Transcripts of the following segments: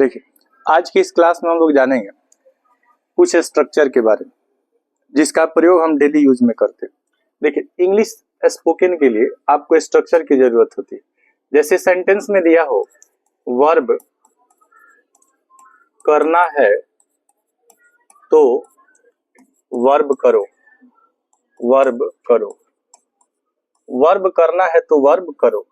देखिए, आज की इस क्लास में हम लोग जानेंगे कुछ स्ट्रक्चर के बारे में जिसका प्रयोग हम डेली यूज में करते हैं। देखिए, इंग्लिश स्पोकन के लिए आपको स्ट्रक्चर की जरूरत होती है। जैसे सेंटेंस में दिया हो वर्ब करना है तो वर्ब करो, वर्ब करो, वर्ब करना है तो वर्ब करो,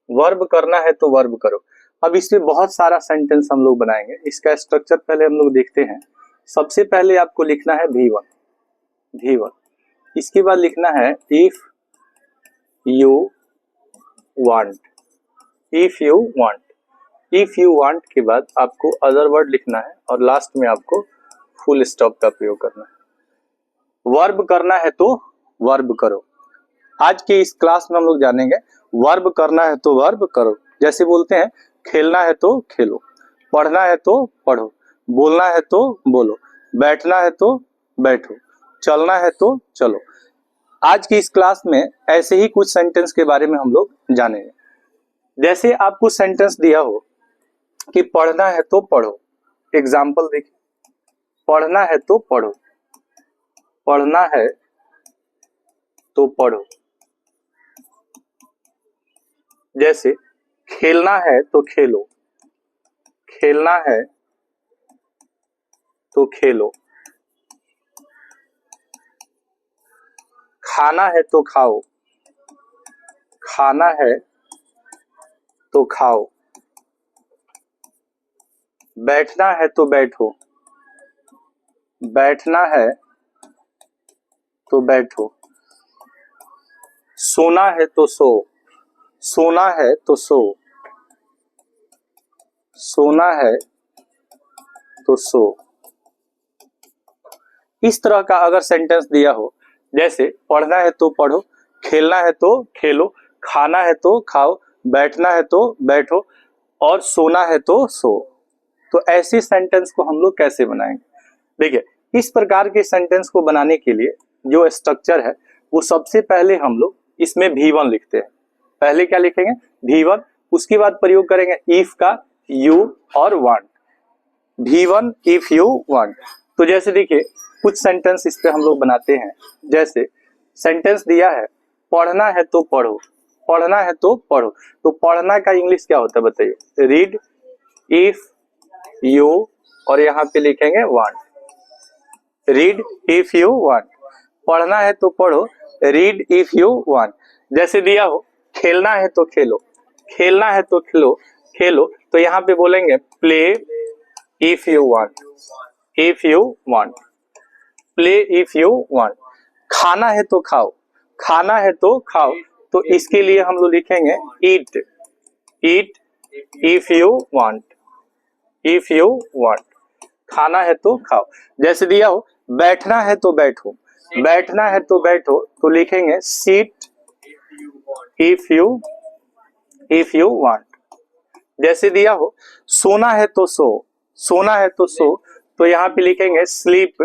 वर्ब करना है तो वर्ब करो। अब इसमें बहुत सारा सेंटेंस हम लोग बनाएंगे। इसका स्ट्रक्चर पहले हम लोग देखते हैं। सबसे पहले आपको लिखना है V1, V1। इसके बाद लिखना है if you want, if you want, if you want के बाद आपको अदर वर्ड लिखना है और लास्ट में आपको फुल स्टॉप का प्रयोग करना है। वर्ब करना है तो वर्ब करो। आज के इस क्लास में हम लोग जानेंगे वर्ब करना है तो वर्ब करो। जैसे बोलते हैं खेलना है तो खेलो, पढ़ना है तो पढ़ो, बोलना है तो बोलो, बैठना है तो बैठो, चलना है तो चलो। आज की इस क्लास में ऐसे ही कुछ सेंटेंस के बारे में हम लोग जानेंगे। जैसे आपको सेंटेंस दिया हो कि पढ़ना है तो पढ़ो। एग्जाम्पल देखिए, पढ़ना है तो पढ़ो, पढ़ना है तो पढ़ो। जैसे खेलना है तो खेलो, खेलना है तो खेलो, खाना है तो खाओ, खाना है तो खाओ, बैठना है तो बैठो, बैठना है तो बैठो, सोना है तो सो, सोना है तो सो, सोना है तो सो। इस तरह का अगर सेंटेंस दिया हो, जैसे पढ़ना है तो पढ़ो, खेलना है तो खेलो, खाना है तो खाओ, बैठना है तो बैठो और सोना है तो सो, तो ऐसे सेंटेंस को हम लोग कैसे बनाएंगे? देखिए, इस प्रकार के सेंटेंस को बनाने के लिए जो स्ट्रक्चर है वो सबसे पहले हम लोग इसमें V1 लिखते हैं। पहले क्या लिखेंगे? V1। उसके बाद प्रयोग करेंगे इफ का, यू और want. V1 if you want. तो जैसे देखिए कुछ सेंटेंस इस पे हम लोग बनाते हैं। जैसे सेंटेंस दिया है पढ़ना है तो पढ़ो, पढ़ना है तो पढ़ो। तो पढ़ना का इंग्लिश क्या होता है बताइए? रीड, इफ यू और यहाँ पे लिखेंगे want. Read if you want. पढ़ना है तो पढ़ो, रीड इफ यू वांट। जैसे दिया हो खेलना है तो खेलो, खेलना है तो खेलो, खेलो। तो यहाँ पे बोलेंगे play if you want, if you want, play if you want. खाना है तो खाओ, खाना है तो खाओ। तो इसके लिए हम लोग लिखेंगे eat, eat if you want, if you want. खाना है तो खाओ। जैसे दिया हो बैठना है तो बैठो, बैठना है तो बैठो। तो लिखेंगे सीट इफ यू वांट। जैसे दिया हो सोना है तो सो, सोना है तो सो। तो यहाँ पे लिखेंगे sleep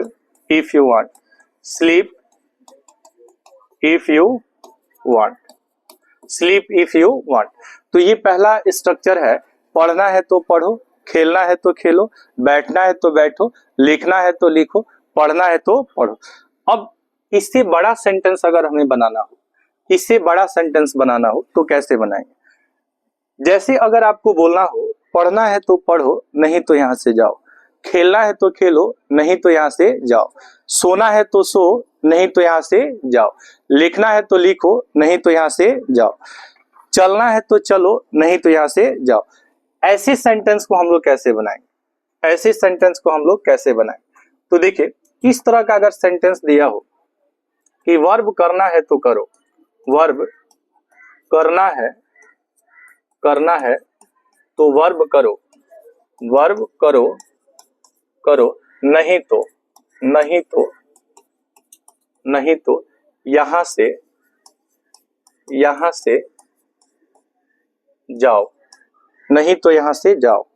if you want, sleep if you want, sleep if you want. तो ये पहला स्ट्रक्चर है। पढ़ना है तो पढ़ो, खेलना है तो खेलो, बैठना है तो बैठो, लिखना है तो लिखो, पढ़ना है तो पढ़ो। अब इससे बड़ा सेंटेंस अगर हमें बनाना हो, इससे बड़ा सेंटेंस बनाना हो तो कैसे बनाएंगे? जैसे अगर आपको बोलना हो पढ़ना है तो पढ़ो, नहीं तो यहां से जाओ, खेलना है तो खेलो, नहीं तो यहां से जाओ, सोना है तो सो, नहीं तो यहां से जाओ, लिखना है तो लिखो, नहीं तो यहां से जाओ, चलना है तो चलो, नहीं तो यहां से जाओ। ऐसे सेंटेंस को हम लोग कैसे बनाएंगे? ऐसे सेंटेंस को हम लोग कैसे बनाएं? तो देखिए, इस तरह का अगर सेंटेंस दिया हो कि वर्ब करना है तो करो, वर्ब करना है, करना है तो वर्ब करो, वर्ब करो, करो, नहीं तो, नहीं तो, नहीं तो यहां से, यहां से जाओ, नहीं तो यहां से जाओ।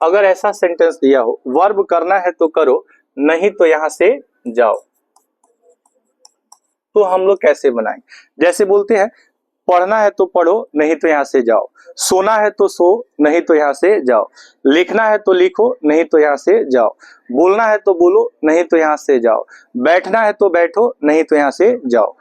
अगर ऐसा सेंटेंस दिया हो वर्ब करना है तो करो, नहीं तो यहां से जाओ, तो हम लोग कैसे बनाएं? जैसे बोलते हैं पढ़ना है तो पढ़ो, नहीं तो यहाँ से जाओ। सोना है तो सो, नहीं तो यहाँ से जाओ। लिखना है तो लिखो, नहीं तो यहाँ से जाओ। बोलना है तो बोलो, नहीं तो यहाँ से जाओ। बैठना है तो बैठो, नहीं तो यहाँ से जाओ।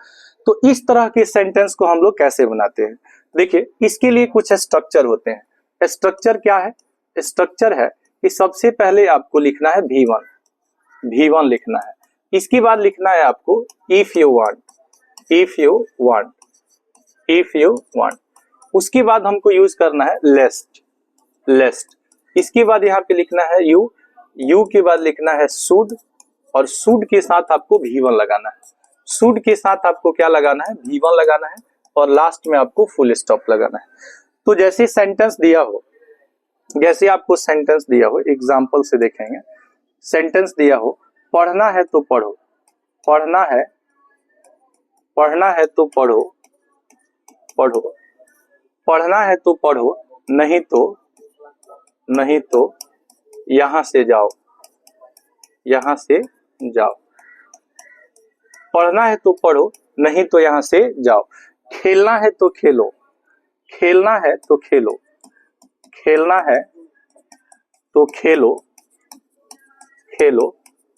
तो इस तरह के सेंटेंस को हम लोग कैसे बनाते हैं? देखिए, इसके लिए कुछ स्ट्रक्चर होते हैं। स्ट्रक्चर क्या है? स्ट्रक्चर है कि सबसे पहले आपको लिखना है V1 लिखना है। इसके बाद लिखना है आपको इफ यू वांट। उसके बाद हमको यूज करना है लेस्ट। इसके बाद यहाँ पे लिखना है यू के बाद लिखना है शुड, और शुड के साथ आपको V1 लगाना है। शुड के साथ आपको क्या लगाना है? V1 लगाना है, और लास्ट में आपको फुल स्टॉप लगाना है। तो जैसे सेंटेंस दिया हो, जैसे आपको सेंटेंस दिया हो, एग्जाम्पल से देखेंगे। सेंटेंस दिया हो, पढ़ना है तो पढ़ो, पढ़ना है तो पढ़ो, पढ़ना है तो पढ़ो, नहीं तो यहाँ से जाओ। पढ़ना है तो पढ़ो, नहीं तो यहाँ से जाओ। खेलना है तो खेलो, खेलना है तो खेलो,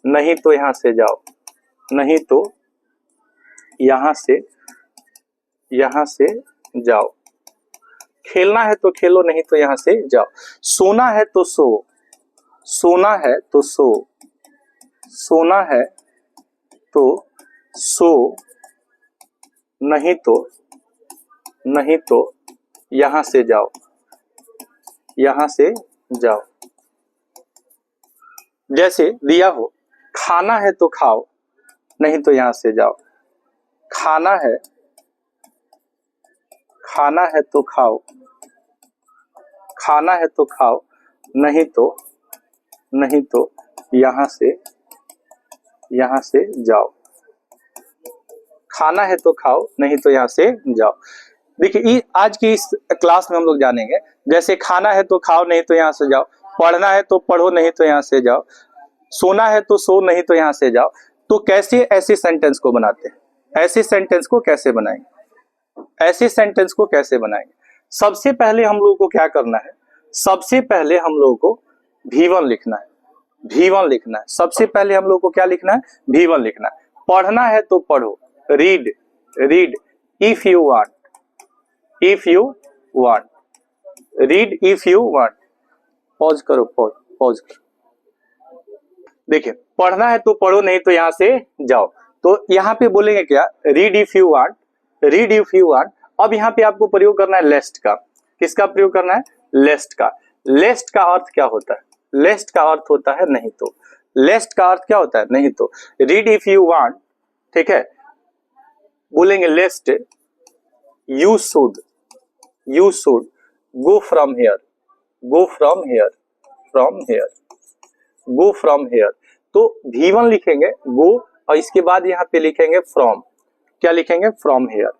नहीं तो यहाँ से जाओ, नहीं तो यहाँ से जाओ। खेलना है तो खेलो, नहीं तो यहाँ से जाओ। सोना है तो सो, नहीं तो यहाँ से जाओ। जैसे दिया हो, खाना है तो खाओ, नहीं तो यहाँ से जाओ। खाना है तो खाओ, नहीं तो यहाँ से जाओ। खाना है तो खाओ, नहीं तो यहाँ से जाओ। देखिए, आज की इस क्लास में हम लोग जानेंगे, जैसे खाना है तो खाओ, नहीं तो यहाँ से जाओ। पढ़ना है तो पढ़ो, नहीं तो यहाँ से जाओ। सोना है तो सो, नहीं तो यहाँ से जाओ। तो कैसे ऐसे सेंटेंस को बनाते हैं? ऐसे सेंटेंस को कैसे बनाएंगे? सबसे पहले हम लोगों को क्या करना है? सबसे पहले हम लोगों को V1 लिखना है। सबसे पहले हम लोग को क्या लिखना है? V1 लिखना है। पढ़ना है तो पढ़ो, read if you want, read if you want. Pause करो। देखिए, पढ़ना है तो पढ़ो, नहीं तो यहाँ से जाओ। तो यहाँ पे बोलेंगे क्या? Read if you want. अब यहाँ पे आपको प्रयोग करना है लेस्ट का। किसका प्रयोग करना है? लेस्ट का। लेस्ट का अर्थ क्या होता है? लेस्ट का अर्थ होता है नहीं तो। लेस्ट का अर्थ क्या होता है? नहीं तो। रीड इफ यू वांट, ठीक है, बोलेंगे लेस्ट you should go from here. तो V1 लिखेंगे गो, और इसके बाद यहाँ पे लिखेंगे फ्रॉम। क्या लिखेंगे? From here.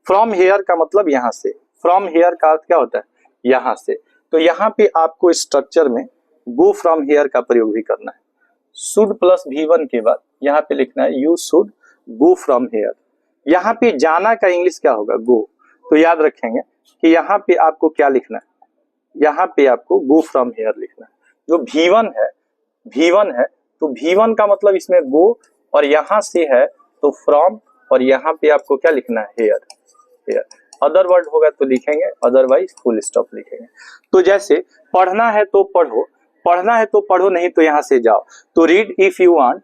फ्रॉम हियर का मतलब यहाँ से। फ्रॉम हियर का अर्थ क्या होता है? यहाँ से। तो यहाँ पे आपको स्ट्रक्चर में गो फ्रॉम हियर का प्रयोग भी करना है। शुड प्लस V1 के बाद यहाँ पे लिखना है you should go from here. यहाँ पे जाना का इंग्लिश क्या होगा? गो। तो याद रखेंगे कि यहाँ पे आपको क्या लिखना है? यहाँ पे आपको गो फ्रॉम हियर लिखना है। जो V1 है तो V1 का मतलब इसमें गो, और यहाँ से है तो फ्रॉम, और यहाँ पे आपको क्या लिखना है? हियर। अदर वर्ड होगा तो लिखेंगे, अदरवाइज फुल स्टॉप लिखेंगे। तो जैसे पढ़ना है तो पढ़ो, नहीं तो यहाँ से जाओ। तो read if you want,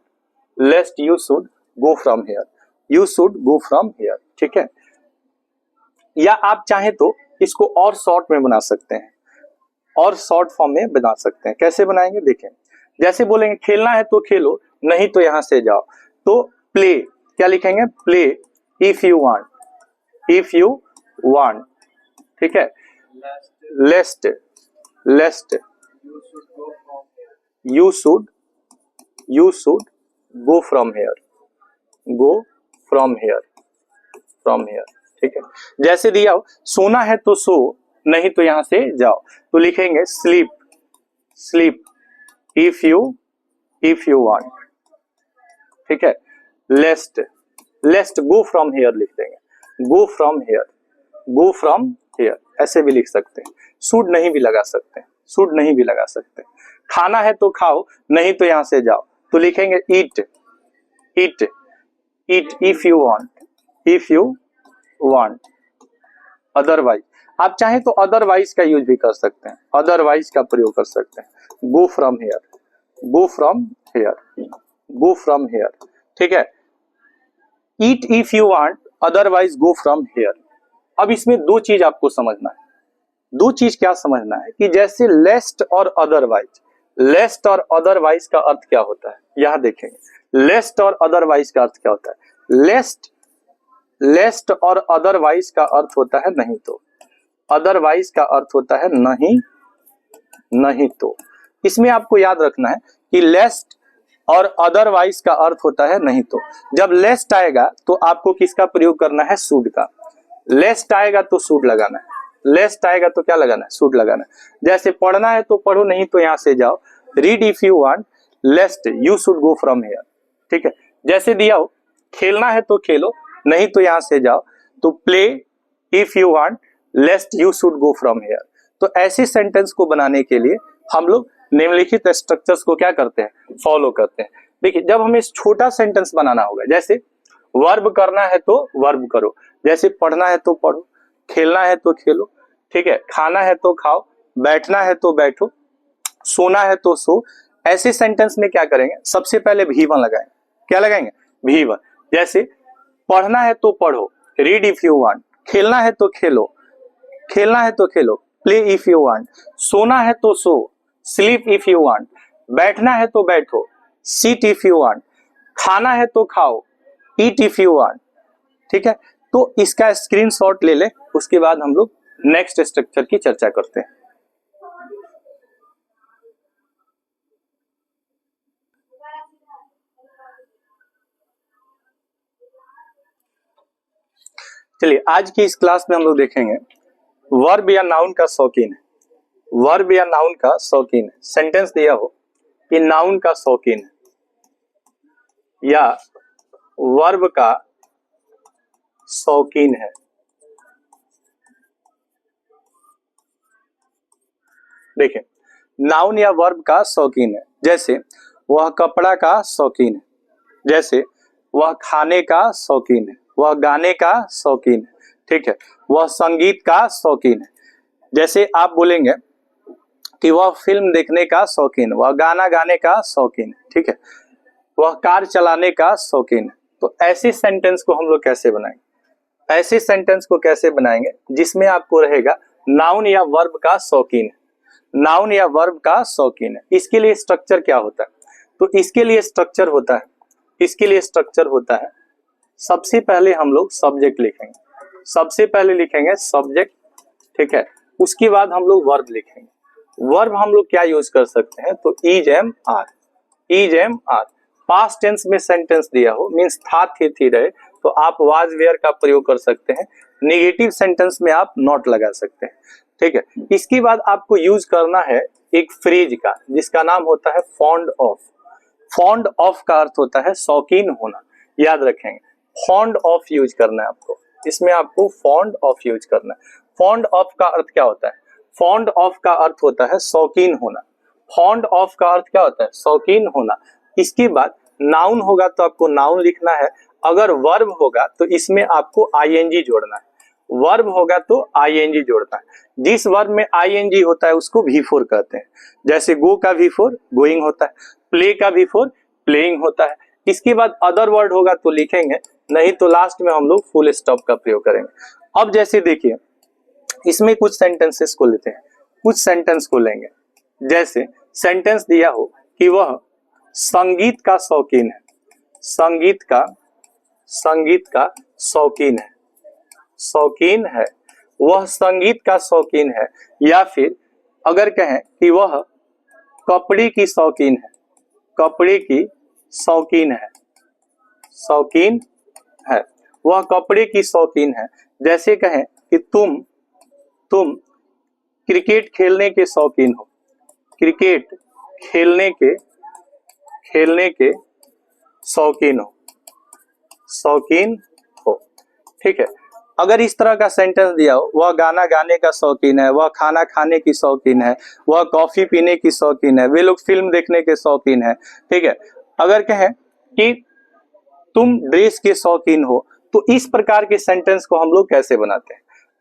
लेस्ट you should go from here. ठीक है। या आप चाहें तो इसको और शॉर्ट में बना सकते हैं, और शॉर्ट फॉर्म में बना सकते हैं। कैसे बनाएंगे? देखें, जैसे बोलेंगे खेलना है तो खेलो, नहीं तो यहाँ से जाओ। तो प्ले, क्या लिखेंगे? प्ले इफ यू वांट, ठीक है। लेस्ट you should go from here, ठीक है। जैसे दिया हो, सोना है तो सो, नहीं तो यहाँ से जाओ। तो लिखेंगे स्लीप इफ यू वांट, ठीक है। लेस्ट गो फ्रॉम हियर लिख देंगे, go from here. Go from here, ऐसे भी लिख सकते हैं। शुड नहीं भी लगा सकते हैं, शुड नहीं भी लगा सकते हैं। खाना है तो खाओ, नहीं तो यहां से जाओ, तो लिखेंगे eat, eat, eat if you want, if you want. Otherwise, आप चाहें तो अदरवाइज का यूज भी कर सकते हैं, अदरवाइज का प्रयोग कर सकते हैं। Go from here, go from here, go from here, ठीक है। ईट if you want, otherwise go from here. अब इसमें दो चीज आपको समझना है, दो चीज क्या समझना है कि जैसे लेस्ट और अदरवाइज, लेस्ट और अदरवाइज का अर्थ क्या होता है, यहां देखेंगे लेस्ट और अदरवाइज का अर्थ क्या होता है। लेस्ट, लेस्ट और अदरवाइज का अर्थ होता है नहीं तो, अदरवाइज का अर्थ होता है नहीं, नहीं तो। इसमें आपको याद रखना है कि लेस्ट और अदरवाइज का अर्थ होता है नहीं तो। जब लेस्ट आएगा तो आपको किसका प्रयोग करना है, शुड का। लेस्ट आएगा तो शुड लगाना है, लेस्ट आएगा तो क्या लगाना है, शुड लगाना है। जैसे पढ़ना है तो पढ़ो, नहीं तो यहां से जाओ। Read if you want, लेस्ट you should go from here, ठीक है। जैसे दिया हो खेलना है तो खेलो, नहीं तो यहां से जाओ, तो play if you want, लेस्ट you should go from here. तो ऐसे सेंटेंस को बनाने के लिए हम लोग निम्नलिखित स्ट्रक्चर्स को क्या करते हैं, फॉलो करते हैं। देखिए जब हमें छोटा सेंटेंस बनाना होगा, जैसे वर्ब करना है तो वर्ब करो, जैसे पढ़ना है तो पढ़ो, खेलना है तो खेलो, ठीक है, खाना है तो खाओ, बैठना है तो बैठो, सोना है तो सो। ऐसे सेंटेंस में क्या करेंगे, सबसे पहले V1 लगाएंगे। क्या लगाएंगे, V1। जैसे पढ़ना है तो पढ़ो, रीड इफ यू वांट, खेलना है तो खेलो, खेलना है तो खेलो, प्ले इफ यू वांट, सोना है तो सो, स्लीप इफ यू वांट, बैठना है तो बैठो, सीट इफ यू वांट, खाना है तो खाओ, ईट इफ यू वांट, ठीक है। तो इसका स्क्रीनशॉट ले ले, उसके बाद हम लोग नेक्स्ट स्ट्रक्चर की चर्चा करते हैं। चलिए आज की इस क्लास में हम लोग देखेंगे वर्ब या नाउन का शौकीन है, वर्ब या नाउन का शौकीन है। सेंटेंस दिया हो कि नाउन का शौकीन है या वर्ब का शौकीन है। देखिए नाउन या वर्ब का शौकीन है, जैसे वह कपड़ा का शौकीन है, जैसे वह खाने का शौकीन है, वह गाने का शौकीन है, ठीक है, वह संगीत का शौकीन है। जैसे आप बोलेंगे कि वह फिल्म देखने का शौकीन, वह गाना गाने का शौकीन है, ठीक है, वह कार चलाने का शौकीन है। तो ऐसे सेंटेंस को हम लोग कैसे बनाएंगे, ऐसे सेंटेंस को कैसे बनाएंगे जिसमें आपको रहेगा नाउन या वर्ब का शौकीन है, नाउन या वर्ब का शौकीन है। इसके लिए स्ट्रक्चर क्या होता है, तो इसके लिए स्ट्रक्चर होता है, इसके लिए स्ट्रक्चर होता है, सबसे पहले हम लोग सब्जेक्ट लिखेंगे, सबसे पहले लिखेंगे सब्जेक्ट, ठीक है, उसके बाद हम लोग वर्ब लिखेंगे। वर्ब हम लोग क्या यूज कर सकते हैं, तो is am are, is am are. Past tense में सेंटेंस दिया हो, मींस था थी रहे, तो आप वाज वेयर का प्रयोग कर सकते हैं। नेगेटिव सेंटेंस में आप नॉट लगा सकते हैं, ठीक है। इसके बाद आपको यूज करना है एक फ्रेज का, जिसका नाम होता है फॉन्ड ऑफ। फॉन्ड ऑफ का अर्थ होता है शौकीन होना, याद रखेंगे। फॉन्ड ऑफ यूज करना है आपको, इसमें आपको फॉन्ड ऑफ यूज करना है। फॉन्ड ऑफ का अर्थ क्या होता है, फॉन्ड ऑफ का अर्थ होता है शौकीन होना, फॉन्ड ऑफ का अर्थ क्या होता है, शौकीन होना। इसके बाद नाउन होगा तो आपको नाउन लिखना है, अगर वर्ब होगा तो इसमें आपको आईएनजी जोड़ना है, वर्ब होगा तो आईएनजी जोड़ना है। जिस वर्ब में आईएनजी होता है उसको V4 कहते हैं, जैसे गो का V4 गोइंग होता है, प्ले का V4 प्लेइंग होता है। इसके बाद अदर वर्ड होगा तो लिखेंगे, नहीं तो लास्ट में हम लोग फुल स्टॉप का प्रयोग करेंगे। अब जैसे देखिए इसमें कुछ सेंटेंसेस को लेते हैं, कुछ सेंटेंस को लेंगे। जैसे सेंटेंस दिया हो कि वह संगीत का शौकीन है, संगीत का शौकीन है, शौकीन है, वह संगीत का शौकीन है। या फिर अगर कहें कि वह कपड़े की शौकीन है, कपड़े की शौकीन है, शौकीन है, वह कपड़े की शौकीन है। जैसे कहें कि तुम क्रिकेट खेलने के शौकीन हो, क्रिकेट खेलने के शौकीन हो, शौकीन हो, ठीक है। अगर इस तरह का सेंटेंस दिया हो, वह गाना गाने का शौकीन है, वह खाना खाने की शौकीन है, वह कॉफी पीने की शौकीन है, वे लोग फिल्म देखने के शौकीन है, ठीक है। अगर कहें कि तुम ड्रेस के शौकीन हो, तो इस प्रकार के सेंटेंस को हम लोग कैसे बनाते हैं?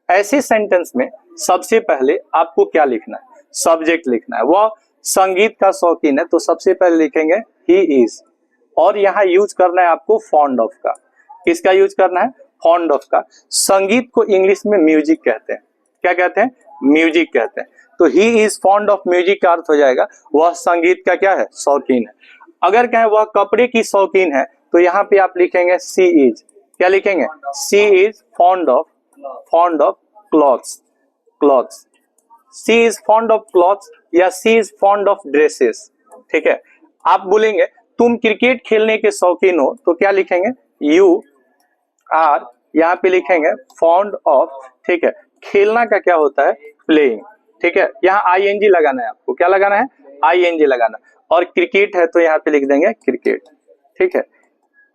ऐसे सेंटेंस में सबसे पहले आपको क्या लिखना है? सब्जेक्ट लिखना है। वह संगीत का शौकीन है, तो सबसे पहले लिखेंगे ही इज, और यहाँ यूज करना है आपको फॉन्ड ऑफ का। किसका यूज करना है? फॉन्ड ऑफ का। संगीत को इंग्लिश में म्यूजिक कहते हैं। क्या कहते हैं? म्यूजिक कहते हैं। तो he is fond of music का अर्थ हो जाएगा वह संगीत का क्या है? शौकीन है। अगर कहें वह कपड़े की शौकीन है, तो यहाँ पे आप लिखेंगे सी इज। क्या लिखेंगे? She is fond of clothes, clothes. She is fond of clothes या she is fond of dresses, ठीक है। आप बोलेंगे तुम क्रिकेट खेलने के शौकीन हो, तो क्या लिखेंगे? यू आर, यहाँ पे लिखेंगे फॉन्ड ऑफ, ठीक है। खेलना का क्या होता है? प्लेइंग, ठीक है। यहाँ आईएनजी लगाना है आपको। क्या लगाना है? आईएनजी लगाना। और क्रिकेट है तो यहाँ पे लिख देंगे क्रिकेट, ठीक है।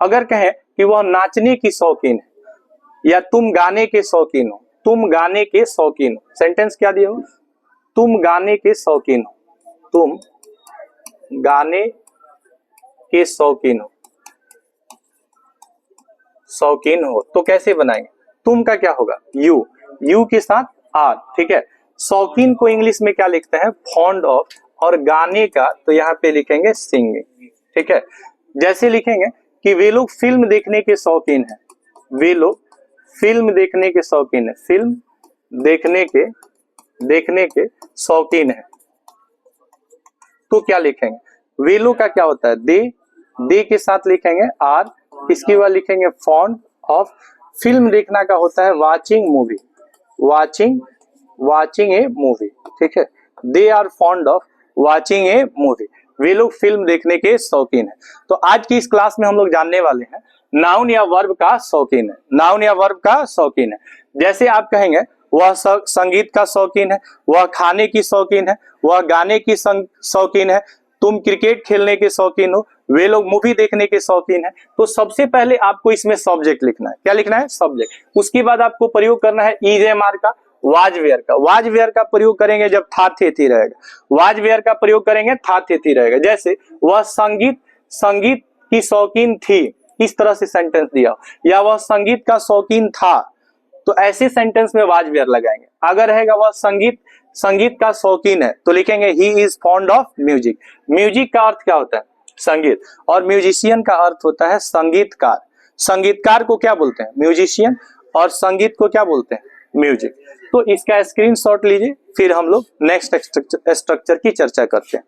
अगर कहें कि वह नाचने की शौकीन है या तुम गाने के शौकीन हो, तुम गाने के शौकीन हो, सेंटेंस क्या दिया हो? तुम गाने के शौकीन हो, तुम गाने के शौकीन हो, शौकीन हो, तो कैसे बनाएंगे? तुम का क्या होगा? यू, यू के साथ आर, ठीक है। शौकीन को इंग्लिश में क्या लिखते हैं? फॉन्ड ऑफ, और गाने का तो यहाँ पे लिखेंगे सिंगिंग, ठीक है। जैसे लिखेंगे कि वे लोग फिल्म देखने के शौकीन हैं, वे लोग फिल्म देखने के शौकीन है, फिल्म देखने के शौकीन है, तो क्या लिखेंगे? वे लोग का क्या होता है? दे के साथ लिखेंगे आर, इसके बाद लिखेंगे फॉन्ड ऑफ। फिल्म देखना का होता है watching movie, watching a movie, ठीक है। They are fond of watching a movie, वे लोग फिल्म देखने के शौकीन है। तो आज की इस क्लास में हम लोग जानने वाले हैं नाउन या वर्ब का शौकीन है, नाउन या वर्ब का शौकीन है। जैसे आप कहेंगे वह संगीत का शौकीन है, वह खाने की शौकीन है, वह गाने की शौकीन है, तुम क्रिकेट खेलने के शौकीन हो, वे लोग मूवी देखने के शौकीन है। तो सबसे पहले आपको इसमें सब्जेक्ट लिखना है। क्या लिखना है? सब्जेक्ट। उसके बाद आपको प्रयोग करना है इज एम आर का, वाज वेयर का। वाज वेयर का प्रयोग करेंगे जब था थे थी रहेगा, वाज वेयर का प्रयोग करेंगे था थे थी रहेगा। जैसे वह संगीत की शौकीन थी, इस तरह से सेंटेंस दिया, या वह संगीत का शौकीन था, तो ऐसे सेंटेंस में वाज वेयर लगाएंगे। अगर रहेगा वह संगीत का शौकीन है, तो लिखेंगे he is fond of music. Music का अर्थ क्या होता है? संगीत, और म्यूजिशियन का अर्थ होता है संगीतकार। संगीतकार को क्या बोलते हैं? म्यूजिशियन, और संगीत को क्या बोलते हैं? म्यूजिक। तो इसका स्क्रीनशॉट लीजिए, फिर हम लोग नेक्स्ट स्ट्रक्चर की चर्चा करते हैं।